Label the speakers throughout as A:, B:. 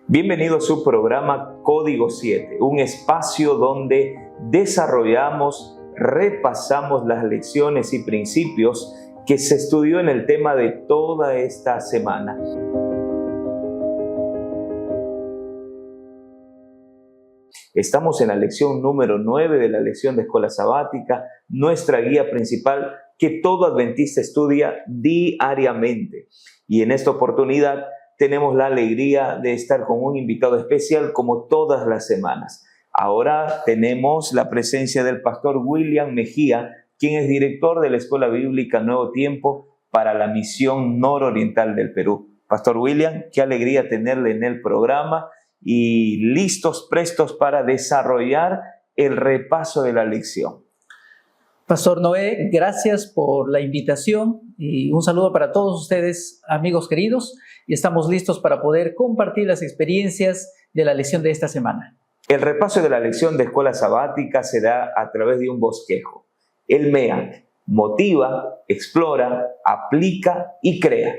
A: Bienvenido a su programa Código 7, un espacio donde desarrollamos, repasamos las lecciones y principios que se estudió en el tema de toda esta semana. Estamos en la lección número 9 de la lección de Escuela Sabática, nuestra guía principal que todo adventista estudia diariamente. Y en esta oportunidad tenemos la alegría de estar con un invitado especial como todas las semanas. Ahora tenemos la presencia del pastor William Mejía, quien es director de la Escuela Bíblica Nuevo Tiempo para la misión nororiental del Perú. Pastor William, qué alegría tenerle en el programa y listos, prestos para desarrollar el repaso de la lección.
B: Pastor Noé, gracias por la invitación y un saludo para todos ustedes, amigos queridos, y estamos listos para poder compartir las experiencias de la lección de esta semana.
A: El repaso de la lección de Escuela Sabática se da a través de un bosquejo. El MEA motiva, explora, aplica y crea.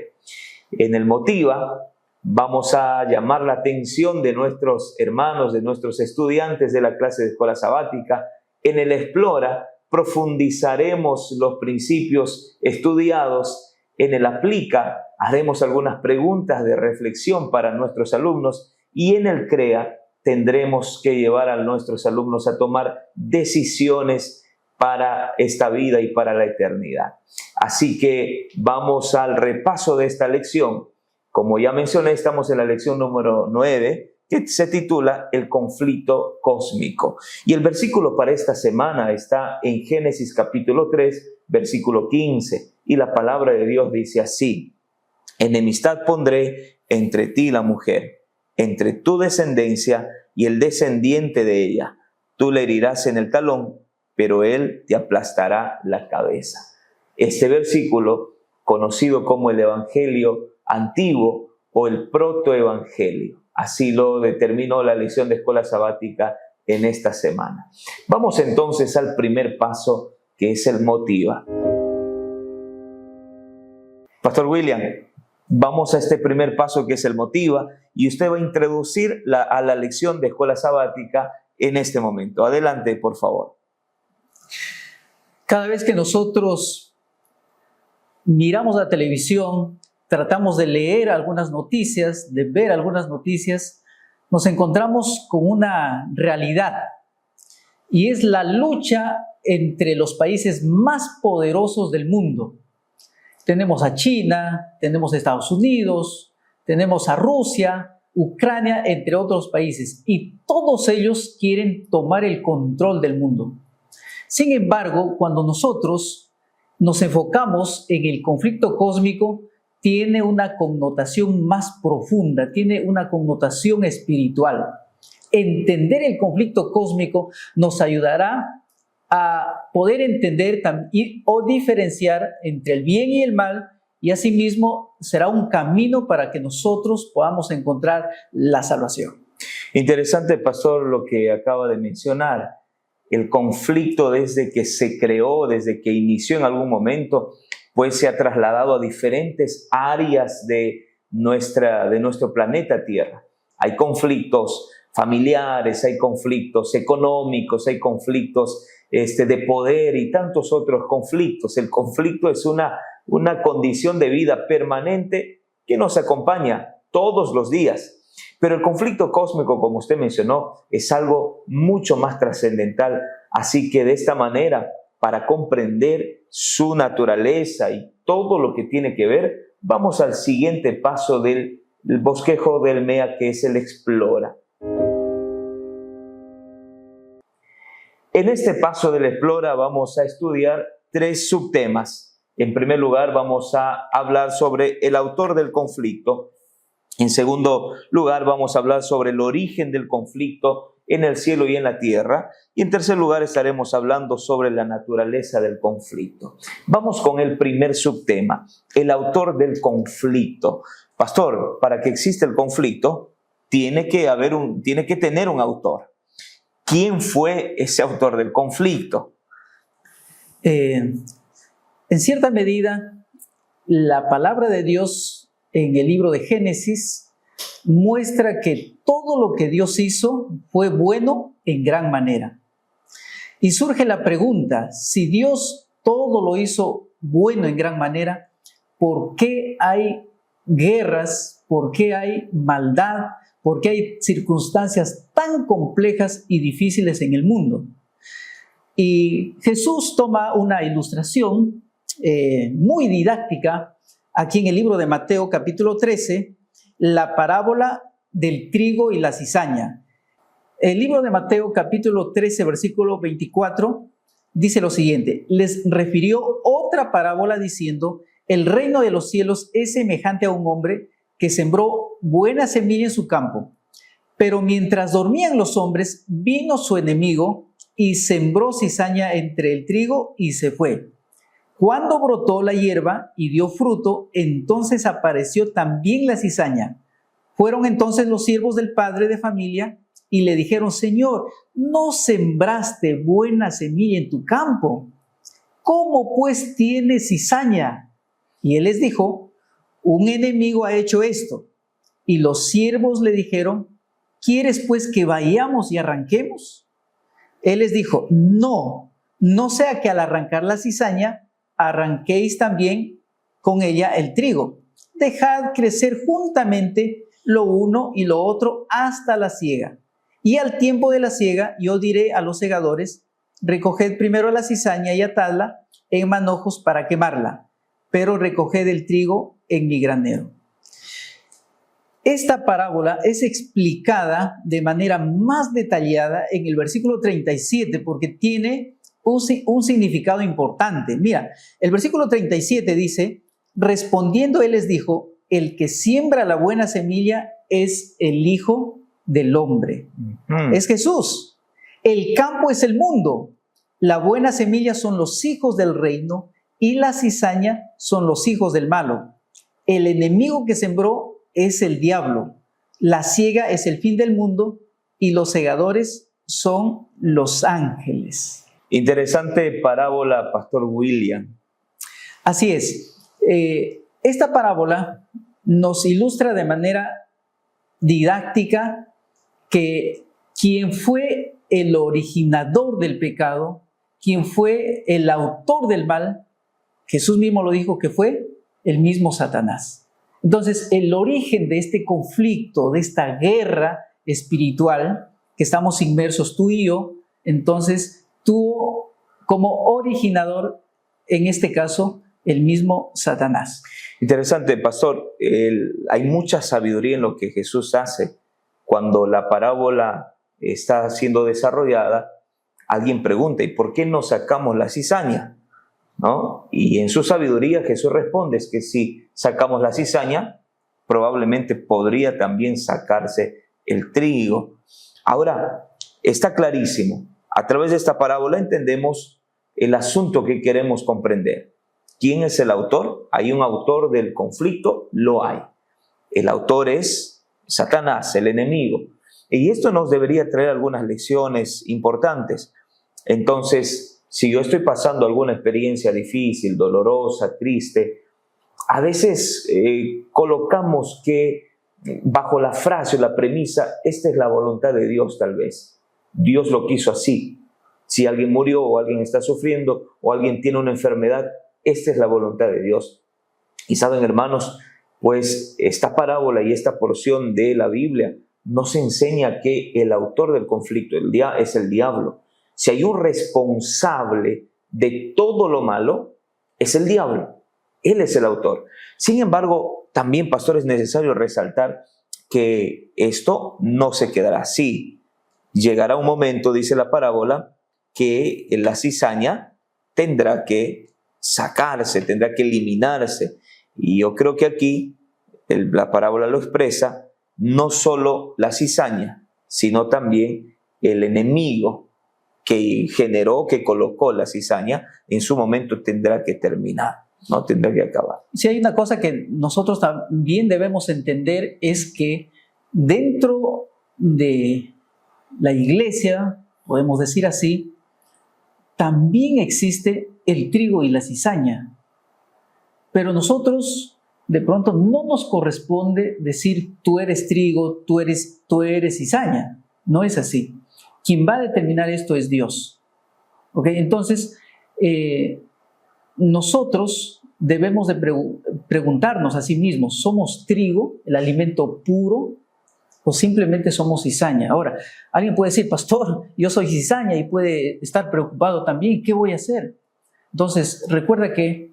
A: En el motiva vamos a llamar la atención de nuestros hermanos, de nuestros estudiantes de la clase de Escuela Sabática. En el explora profundizaremos los principios estudiados. En el aplica haremos algunas preguntas de reflexión para nuestros alumnos y en el crea tendremos que llevar a nuestros alumnos a tomar decisiones para esta vida y para la eternidad. Así que vamos al repaso de esta lección. Como ya mencioné, estamos en la lección número 9, que se titula El conflicto cósmico. Y el versículo para esta semana está en Génesis capítulo 3, versículo 15. Y la palabra de Dios dice así: enemistad pondré entre ti y la mujer, entre tu descendencia y el descendiente de ella. Tú le herirás en el talón, pero él te aplastará la cabeza. Este versículo, conocido como el Evangelio Antiguo o el Protoevangelio, así lo determinó la lección de Escuela Sabática en esta semana. Vamos entonces al primer paso, que es el motiva. Pastor William, vamos a este primer paso que es el motiva y usted va a introducir a la lección de Escuela Sabática en este momento. Adelante, por favor.
B: Cada vez que nosotros miramos la televisión, tratamos de leer algunas noticias, de ver algunas noticias, nos encontramos con una realidad y es la lucha entre los países más poderosos del mundo. Tenemos a China, tenemos a Estados Unidos, tenemos a Rusia, Ucrania, entre otros países, y todos ellos quieren tomar el control del mundo. Sin embargo, cuando nosotros nos enfocamos en el conflicto cósmico, tiene una connotación más profunda, tiene una connotación espiritual. Entender el conflicto cósmico nos ayudará a poder entender o diferenciar entre el bien y el mal, y asimismo será un camino para que nosotros podamos encontrar la salvación.
A: Interesante, pastor, lo que acaba de mencionar. El conflicto desde que se creó, desde que inició en algún momento, pues se ha trasladado a diferentes áreas de nuestro planeta Tierra. Hay conflictos familiares, hay conflictos económicos, hay conflictos de poder y tantos otros conflictos. El conflicto es una condición de vida permanente que nos acompaña todos los días. Pero el conflicto cósmico, como usted mencionó, es algo mucho más trascendental. Así que de esta manera, para comprender su naturaleza y todo lo que tiene que ver, vamos al siguiente paso del bosquejo del MEA, que es el explora. En este paso del explora vamos a estudiar 3 subtemas. En primer lugar, vamos a hablar sobre el autor del conflicto. En segundo lugar, vamos a hablar sobre el origen del conflicto en el cielo y en la tierra. Y en tercer lugar, estaremos hablando sobre la naturaleza del conflicto. Vamos con el primer subtema, el autor del conflicto. Pastor, para que exista el conflicto, tiene que tener un autor. ¿Quién fue ese autor del conflicto?
B: En cierta medida, la palabra de Dios en el libro de Génesis muestra que todo lo que Dios hizo fue bueno en gran manera. Y surge la pregunta, si Dios todo lo hizo bueno en gran manera, ¿por qué hay guerras? ¿Por qué hay maldad? ¿Por qué hay circunstancias tan complejas y difíciles en el mundo? Y Jesús toma una ilustración muy didáctica aquí en el libro de Mateo capítulo 13, la parábola del trigo y la cizaña. El libro de Mateo capítulo 13 versículo 24 dice lo siguiente: les refirió otra parábola diciendo, el reino de los cielos es semejante a un hombre que sembró buena semilla en su campo, pero mientras dormían los hombres, vino su enemigo y sembró cizaña entre el trigo y se fue. Cuando brotó la hierba y dio fruto, entonces apareció también la cizaña. Fueron entonces los siervos del padre de familia y le dijeron, Señor, ¿no sembraste buena semilla en tu campo? ¿Cómo pues tiene cizaña? Y él les dijo, un enemigo ha hecho esto. Y los siervos le dijeron, ¿quieres pues que vayamos y arranquemos? Él les dijo, no sea que al arrancar la cizaña, arranquéis también con ella el trigo. Dejad crecer juntamente lo uno y lo otro hasta la siega. Y al tiempo de la siega, yo diré a los segadores, recoged primero la cizaña y atadla en manojos para quemarla, pero recoged el trigo en mi granero. Esta parábola es explicada de manera más detallada en el versículo 37 porque tiene un significado importante. Mira, el versículo 37 dice, respondiendo él les dijo, el que siembra la buena semilla es el Hijo del Hombre. Es Jesús. El campo es el mundo. La buena semilla son los hijos del reino y la cizaña son los hijos del malo. El enemigo que sembró es el diablo. La siega es el fin del mundo y los segadores son los ángeles.
A: Interesante parábola, Pastor William.
B: Así es. Esta parábola nos ilustra de manera didáctica que quien fue el originador del pecado, quien fue el autor del mal, Jesús mismo lo dijo que fue el mismo Satanás. Entonces, el origen de este conflicto, de esta guerra espiritual que estamos inmersos tú y yo, entonces tuvo como originador, en este caso, el mismo Satanás.
A: Interesante, pastor. Hay mucha sabiduría en lo que Jesús hace. Cuando la parábola está siendo desarrollada, alguien pregunta, ¿y por qué no sacamos la cizaña? ¿No? Y en su sabiduría Jesús responde, es que si sacamos la cizaña, probablemente podría también sacarse el trigo. Ahora, está clarísimo. A través de esta parábola entendemos el asunto que queremos comprender. ¿Quién es el autor? ¿Hay un autor del conflicto? Lo hay. El autor es Satanás, el enemigo. Y esto nos debería traer algunas lecciones importantes. Entonces, si yo estoy pasando alguna experiencia difícil, dolorosa, triste, a veces colocamos que bajo la frase o la premisa, esta es la voluntad de Dios tal vez. Dios lo quiso así. Si alguien murió o alguien está sufriendo o alguien tiene una enfermedad, esta es la voluntad de Dios. Y saben, hermanos, pues esta parábola y esta porción de la Biblia nos enseña que el autor del conflicto es el diablo. Si hay un responsable de todo lo malo, es el diablo. Él es el autor. Sin embargo, también, pastor, es necesario resaltar que esto no se quedará así. Llegará un momento, dice la parábola, que la cizaña tendrá que sacarse, tendrá que eliminarse. Y yo creo que aquí la parábola lo expresa, no solo la cizaña, sino también el enemigo que generó, que colocó la cizaña, en su momento tendrá que terminar, no tendrá que acabar.
B: Si hay una cosa que nosotros también debemos entender es que dentro de la iglesia, podemos decir así, también existe el trigo y la cizaña. Pero nosotros de pronto no nos corresponde decir tú eres trigo, tú eres cizaña. No es así. Quien va a determinar esto es Dios. ¿Ok? Entonces, nosotros debemos de preguntarnos a sí mismos, ¿somos trigo, el alimento puro, o simplemente somos cizaña? Ahora, alguien puede decir, pastor, yo soy cizaña, y puede estar preocupado también, ¿qué voy a hacer? Entonces, recuerda que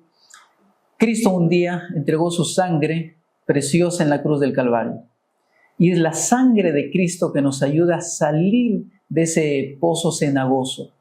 B: Cristo un día entregó su sangre preciosa en la cruz del Calvario. Y es la sangre de Cristo que nos ayuda a salir de ese pozo cenagoso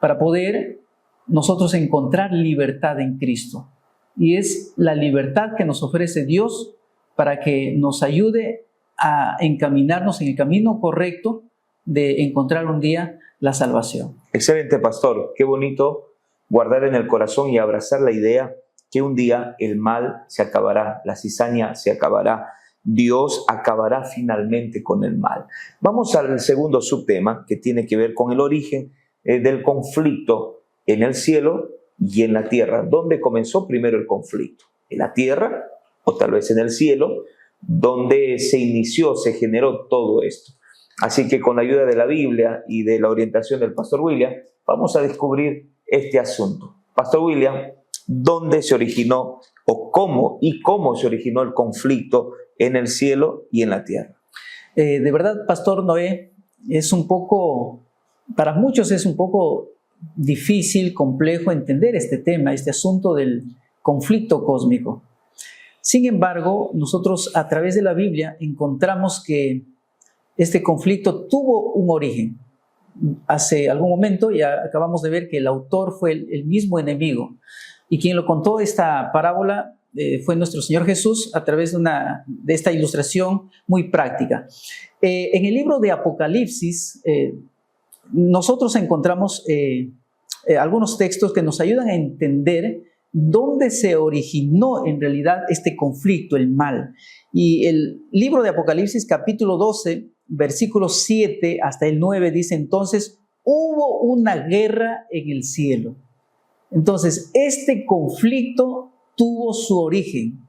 B: para poder nosotros encontrar libertad en Cristo. Y es la libertad que nos ofrece Dios para que nos ayude a encaminarnos en el camino correcto de encontrar un día la salvación.
A: Excelente, pastor. Qué bonito guardar en el corazón y abrazar la idea que un día el mal se acabará, la cizaña se acabará, Dios acabará finalmente con el mal. Vamos al segundo subtema, que tiene que ver con el origen del conflicto en el cielo y en la tierra. ¿Dónde comenzó primero el conflicto? ¿En la tierra o tal vez en el cielo? ¿Dónde se inició, se generó todo esto? Así que con la ayuda de la Biblia y de la orientación del pastor William, vamos a descubrir este asunto. Pastor William, ¿dónde se originó o cómo se originó el conflicto en el cielo y en la tierra?
B: De verdad, Pastor Noé, para muchos es un poco difícil, complejo entender este tema, este asunto del conflicto cósmico. Sin embargo, nosotros a través de la Biblia encontramos que este conflicto tuvo un origen. Hace algún momento ya acabamos de ver que el autor fue el mismo enemigo. Y quien lo contó esta parábola fue nuestro Señor Jesús a través de esta ilustración muy práctica. En el libro de Apocalipsis, nosotros encontramos algunos textos que nos ayudan a entender dónde se originó en realidad este conflicto, el mal. Y el libro de Apocalipsis, capítulo 12, versículos 7 hasta el 9, dice: entonces hubo una guerra en el cielo. Entonces, este conflicto tuvo su origen.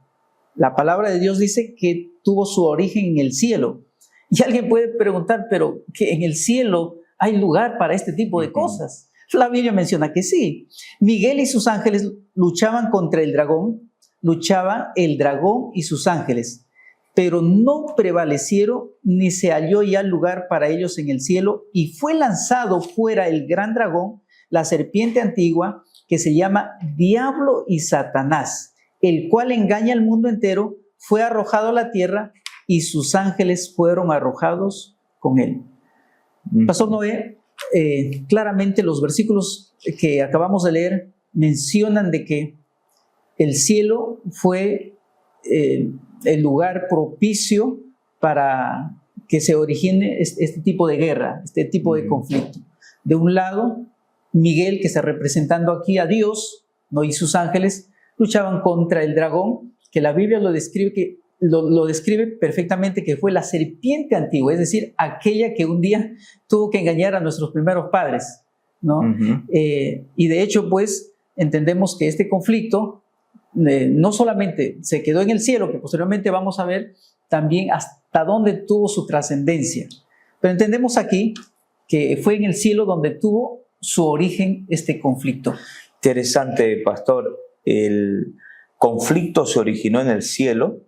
B: La palabra de Dios dice que tuvo su origen en el cielo. Y alguien puede preguntar, ¿pero que en el cielo hay lugar para este tipo de cosas? La Biblia menciona que sí. Miguel y sus ángeles luchaban contra el dragón, luchaba el dragón y sus ángeles, pero no prevalecieron ni se halló ya lugar para ellos en el cielo, y fue lanzado fuera el gran dragón, la serpiente antigua, que se llama Diablo y Satanás, el cual engaña al mundo entero, fue arrojado a la tierra y sus ángeles fueron arrojados con él. Pastor Noé, claramente los versículos que acabamos de leer mencionan de que el cielo fue el lugar propicio para que se origine este tipo de guerra, este tipo de conflicto. De un lado, Miguel, que está representando aquí a Dios, ¿no? Y sus ángeles luchaban contra el dragón, que la Biblia lo describe perfectamente, que fue la serpiente antigua, es decir, aquella que un día tuvo que engañar a nuestros primeros padres, ¿no? Y de hecho, pues, entendemos que este conflicto no solamente se quedó en el cielo, que posteriormente vamos a ver también hasta dónde tuvo su trascendencia, pero entendemos aquí que fue en el cielo donde tuvo su origen este conflicto.
A: Interesante, pastor. El conflicto se originó en el cielo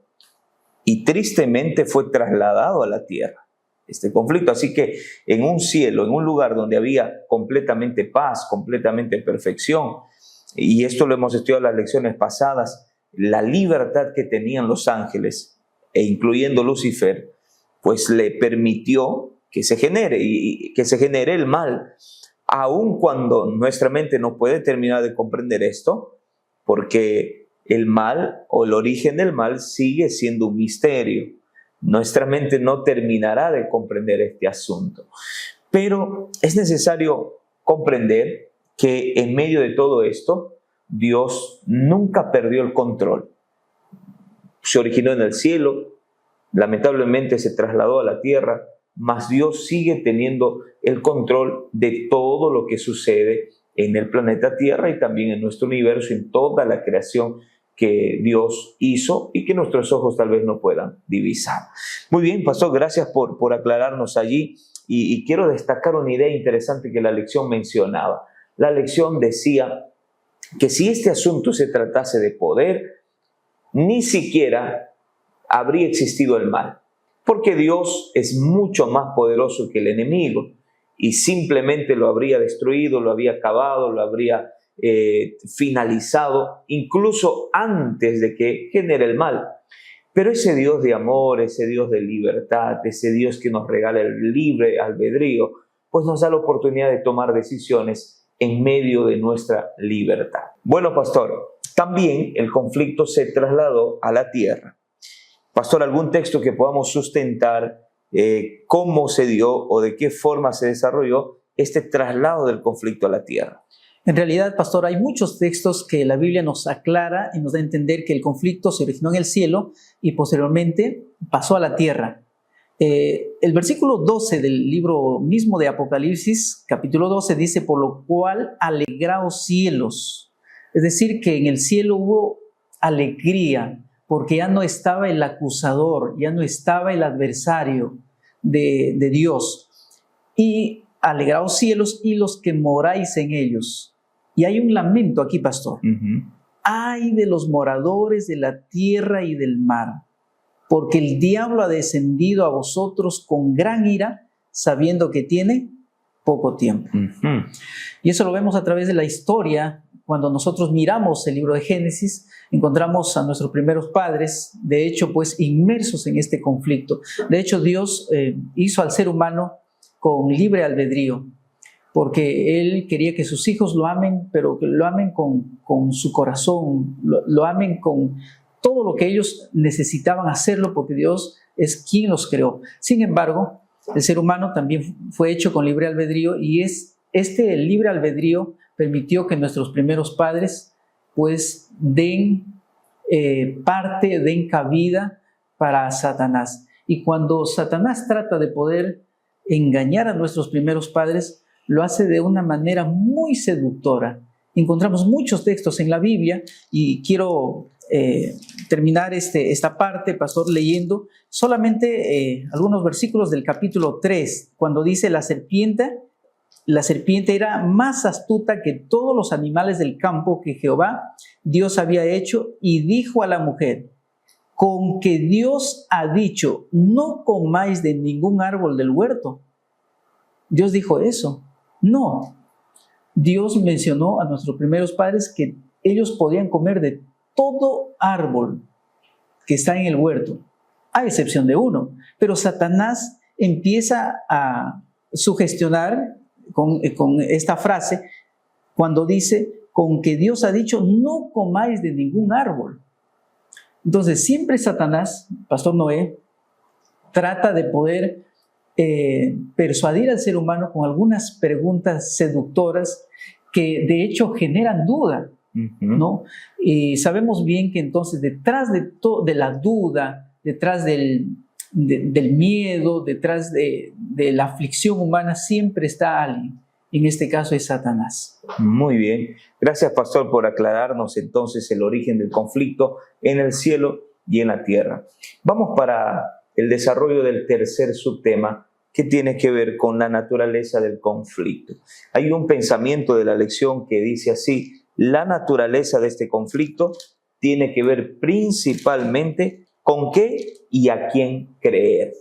A: y tristemente fue trasladado a la tierra, este conflicto. Así que en un cielo, en un lugar donde había completamente paz, completamente perfección, y esto lo hemos estudiado en las lecciones pasadas, la libertad que tenían los ángeles, e incluyendo Lucifer, pues le permitió que se genere el mal, aun cuando nuestra mente no puede terminar de comprender esto, porque el mal o el origen del mal sigue siendo un misterio. Nuestra mente no terminará de comprender este asunto. Pero es necesario comprender que en medio de todo esto, Dios nunca perdió el control. Se originó en el cielo, lamentablemente se trasladó a la tierra, mas Dios sigue teniendo el control de todo lo que sucede en el planeta Tierra y también en nuestro universo, en toda la creación que Dios hizo y que nuestros ojos tal vez no puedan divisar. Muy bien, pastor, gracias por aclararnos allí y quiero destacar una idea interesante que la lección mencionaba. La lección decía que si este asunto se tratase de poder, ni siquiera habría existido el mal, porque Dios es mucho más poderoso que el enemigo y simplemente lo habría destruido, lo habría acabado, lo habría finalizado, incluso antes de que genere el mal. Pero ese Dios de amor, ese Dios de libertad, ese Dios que nos regala el libre albedrío, pues nos da la oportunidad de tomar decisiones en medio de nuestra libertad. Bueno, pastor, también el conflicto se trasladó a la tierra. Pastor, ¿algún texto que podamos sustentar cómo se dio o de qué forma se desarrolló este traslado del conflicto a la tierra?
B: En realidad, pastor, hay muchos textos que la Biblia nos aclara y nos da a entender que el conflicto se originó en el cielo y posteriormente pasó a la tierra. El versículo 12 del libro mismo de Apocalipsis, capítulo 12, dice: por lo cual alegraos cielos. Es decir, que en el cielo hubo alegría, porque ya no estaba el acusador, ya no estaba el adversario de Dios. Y alegraos cielos y los que moráis en ellos. Y hay un lamento aquí, pastor. Ay de los moradores de la tierra y del mar, porque el diablo ha descendido a vosotros con gran ira, sabiendo que tiene poco tiempo. Y eso lo vemos a través de la historia. Cuando nosotros miramos el libro de Génesis, encontramos a nuestros primeros padres, de hecho, pues inmersos en este conflicto. De hecho, Dios hizo al ser humano con libre albedrío, porque Él quería que sus hijos lo amen, pero que lo amen con su corazón, lo amen con todo lo que ellos necesitaban hacerlo, porque Dios es quien los creó. Sin embargo, el ser humano también fue hecho con libre albedrío, y el libre albedrío permitió que nuestros primeros padres pues den cabida para Satanás. Y cuando Satanás trata de poder engañar a nuestros primeros padres, lo hace de una manera muy seductora. Encontramos muchos textos en la Biblia y quiero terminar esta parte, pastor, leyendo solamente algunos versículos del capítulo 3, cuando dice: la serpiente era más astuta que todos los animales del campo que Jehová Dios había hecho, y dijo a la mujer: con que Dios ha dicho, no comáis de ningún árbol del huerto. Dios dijo eso. No. Dios mencionó a nuestros primeros padres que ellos podían comer de todo árbol que está en el huerto, a excepción de uno. Pero Satanás empieza a sugestionar con esta frase cuando dice: con que Dios ha dicho, no comáis de ningún árbol. Entonces, siempre Satanás, pastor Noé, trata de poder persuadir al ser humano con algunas preguntas seductoras que de hecho generan duda, ¿no? Y sabemos bien que entonces detrás de la duda, detrás del miedo, detrás de la aflicción humana, siempre está alguien. En este caso es Satanás.
A: Muy bien. Gracias, pastor, por aclararnos entonces el origen del conflicto en el cielo y en la tierra. Vamos para el desarrollo del tercer subtema, que tiene que ver con la naturaleza del conflicto. Hay un pensamiento de la lección que dice así: la naturaleza de este conflicto tiene que ver principalmente con qué y a quién creer.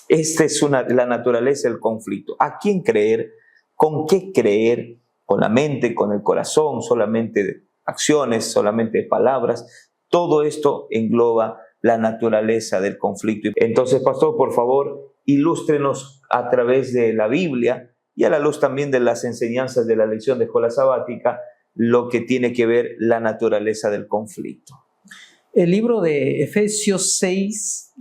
A: Esta es la naturaleza del conflicto. ¿A quién creer? ¿Con qué creer? ¿Con la mente, con el corazón, solamente de acciones, solamente de palabras? Todo esto engloba la naturaleza del conflicto. Entonces, pastor, por favor, ilústrenos a través de la Biblia y a la luz también de las enseñanzas de la lección de escuela sabática, lo que tiene que ver la naturaleza del conflicto.
B: El libro de Efesios 6,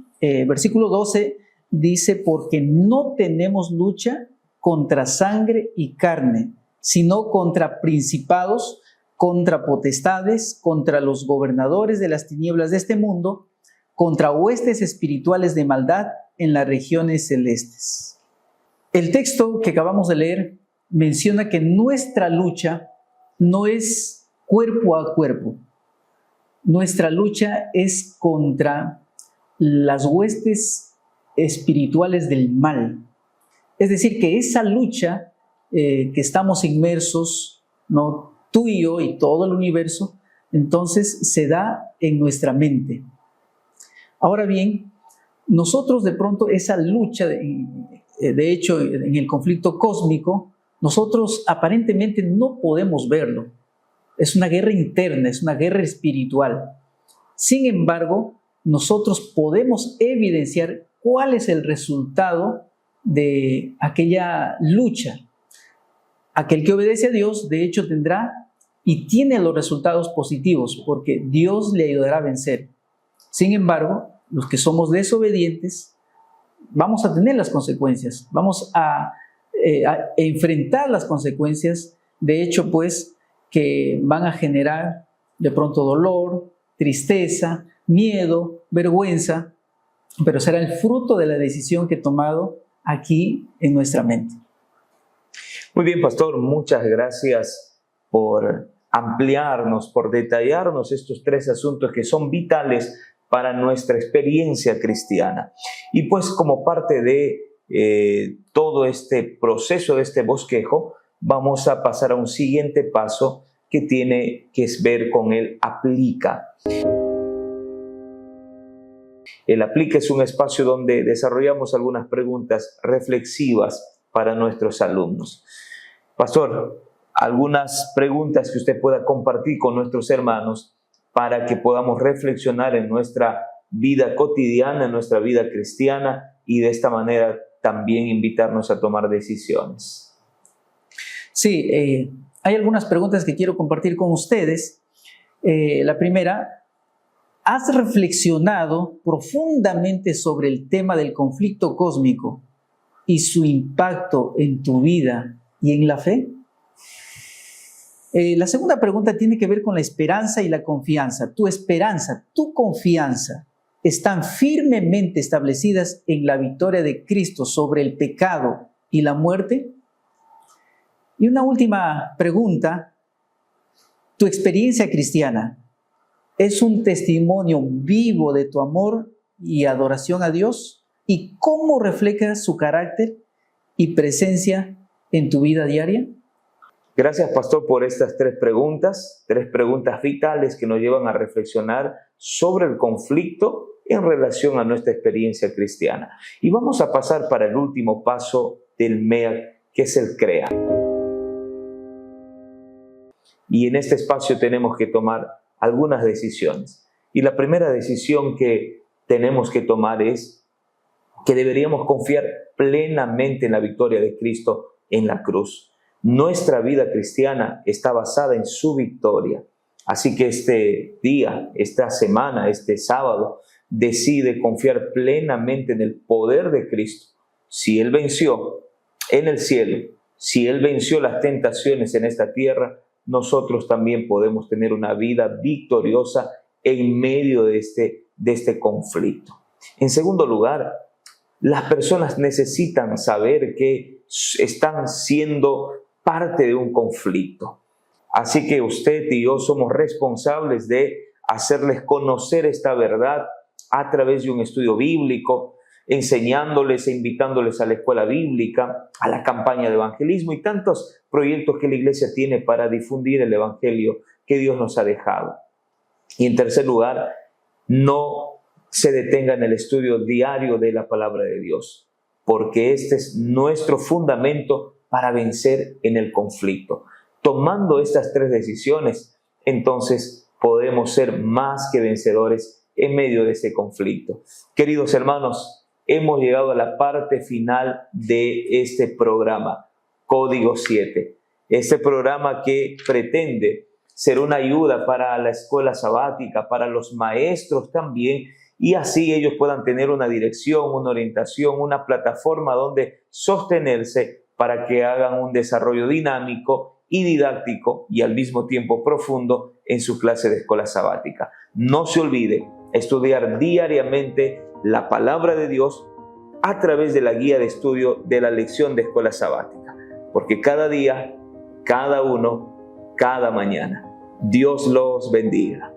B: versículo 12, dice: porque no tenemos lucha contra sangre y carne, sino contra principados, contra potestades, contra los gobernadores de las tinieblas de este mundo, contra huestes espirituales de maldad en las regiones celestes. El texto que acabamos de leer menciona que nuestra lucha no es cuerpo a cuerpo. nuestra lucha es contra las huestes espirituales del mal. Es decir, que esa lucha que estamos inmersos, ¿no?, tú y yo y todo el universo, entonces se da en nuestra mente. Ahora bien, nosotros de pronto esa lucha, de hecho en el conflicto cósmico, nosotros aparentemente no podemos verlo. Es una guerra interna, es una guerra espiritual. Sin embargo, nosotros podemos evidenciar cuál es el resultado de aquella lucha. Aquel que obedece a Dios, de hecho, tendrá y tiene los resultados positivos, porque Dios le ayudará a vencer. Sin embargo, los que somos desobedientes, vamos a tener las consecuencias, vamos a enfrentar las consecuencias, de hecho, pues, que van a generar de pronto dolor, tristeza, miedo, vergüenza, pero será el fruto de la decisión que he tomado aquí en nuestra mente.
A: Muy bien, pastor, muchas gracias por ampliarnos, por detallarnos estos tres asuntos que son vitales para nuestra experiencia cristiana. Y pues como parte de todo este proceso, de este bosquejo, vamos a pasar a un siguiente paso que tiene que ver con el aplica. El aplica es un espacio donde desarrollamos algunas preguntas reflexivas para nuestros alumnos. Pastor, algunas preguntas que usted pueda compartir con nuestros hermanos para que podamos reflexionar en nuestra vida cotidiana, en nuestra vida cristiana, y de esta manera también invitarnos a tomar decisiones.
B: Sí, hay algunas preguntas que quiero compartir con ustedes. La primera, ¿has reflexionado profundamente sobre el tema del conflicto cósmico y su impacto en tu vida y en la fe? La segunda pregunta tiene que ver con la esperanza y la confianza. Tu esperanza, tu confianza, ¿están firmemente establecidas en la victoria de Cristo sobre el pecado y la muerte? Y una última pregunta, ¿tu experiencia cristiana es un testimonio vivo de tu amor y adoración a Dios? ¿Y cómo refleja su carácter y presencia en tu vida diaria?
A: Gracias, pastor, por estas tres preguntas vitales que nos llevan a reflexionar sobre el conflicto en relación a nuestra experiencia cristiana. Y vamos a pasar para el último paso del MEA, que es el CREA. Y en este espacio tenemos que tomar algunas decisiones. Y la primera decisión que tenemos que tomar es que deberíamos confiar plenamente en la victoria de Cristo en la cruz. Nuestra vida cristiana está basada en su victoria. Así que este día, esta semana, este sábado, decide confiar plenamente en el poder de Cristo. Si Él venció en el cielo, si Él venció las tentaciones en esta tierra, nosotros también podemos tener una vida victoriosa en medio de este conflicto. En segundo lugar, las personas necesitan saber que están siendo parte de un conflicto. Así que usted y yo somos responsables de hacerles conocer esta verdad a través de un estudio bíblico, enseñándoles e invitándoles a la escuela bíblica, a la campaña de evangelismo y tantos proyectos que la iglesia tiene para difundir el evangelio que Dios nos ha dejado. Y en tercer lugar, no se detenga en el estudio diario de la palabra de Dios, porque este es nuestro fundamento para vencer en el conflicto. Tomando estas tres decisiones, entonces podemos ser más que vencedores en medio de este conflicto. Queridos hermanos, hemos llegado a la parte final de este programa, Código 7. Este programa que pretende ser una ayuda para la escuela sabática, para los maestros también, y así ellos puedan tener una dirección, una orientación, una plataforma donde sostenerse para que hagan un desarrollo dinámico y didáctico y al mismo tiempo profundo en su clase de escuela sabática. No se olvide estudiar diariamente la palabra de Dios a través de la guía de estudio de la lección de escuela sabática, porque cada día, cada uno, cada mañana. Dios los bendiga.